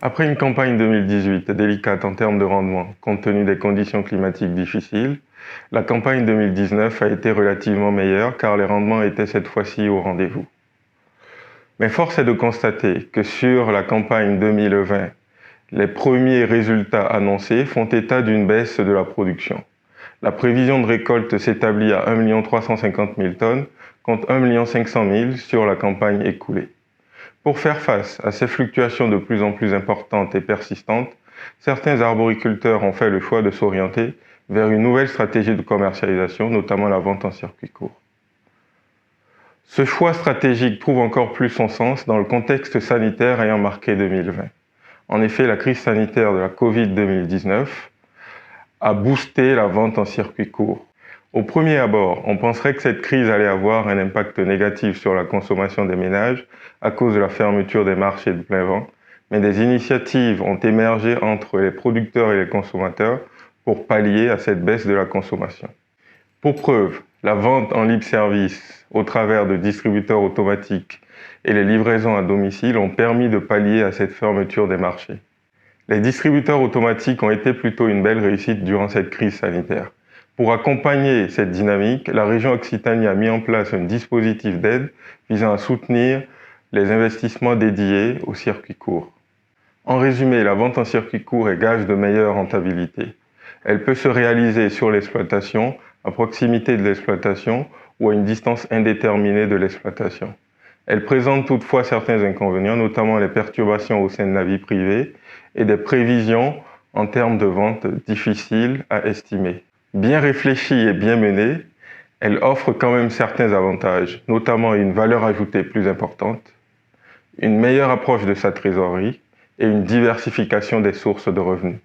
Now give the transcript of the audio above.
Après une campagne 2018 délicate en termes de rendement, compte tenu des conditions climatiques difficiles, la campagne 2019 a été relativement meilleure car les rendements étaient cette fois-ci au rendez-vous. Mais force est de constater que sur la campagne 2020, les premiers résultats annoncés font état d'une baisse de la production. La prévision de récolte s'établit à 1 350 000 tonnes contre 1 500 000 sur la campagne écoulée. Pour faire face à ces fluctuations de plus en plus importantes et persistantes, certains arboriculteurs ont fait le choix de s'orienter vers une nouvelle stratégie de commercialisation, notamment la vente en circuit court. Ce choix stratégique trouve encore plus son sens dans le contexte sanitaire ayant marqué 2020. En effet, la crise sanitaire de la Covid-2019 a boosté la vente en circuit court. Au premier abord, on penserait que cette crise allait avoir un impact négatif sur la consommation des ménages à cause de la fermeture des marchés de plein vent, mais des initiatives ont émergé entre les producteurs et les consommateurs pour pallier à cette baisse de la consommation. Pour preuve, la vente en libre service au travers de distributeurs automatiques et les livraisons à domicile ont permis de pallier à cette fermeture des marchés. Les distributeurs automatiques ont été plutôt une belle réussite durant cette crise sanitaire. Pour accompagner cette dynamique, la région Occitanie a mis en place un dispositif d'aide visant à soutenir les investissements dédiés au circuit court. En résumé, la vente en circuit court est gage de meilleure rentabilité. Elle peut se réaliser sur l'exploitation, à proximité de l'exploitation ou à une distance indéterminée de l'exploitation. Elle présente toutefois certains inconvénients, notamment les perturbations au sein de la vie privée et des prévisions en termes de vente difficiles à estimer. Bien réfléchie et bien menée, elle offre quand même certains avantages, notamment une valeur ajoutée plus importante, une meilleure approche de sa trésorerie et une diversification des sources de revenus.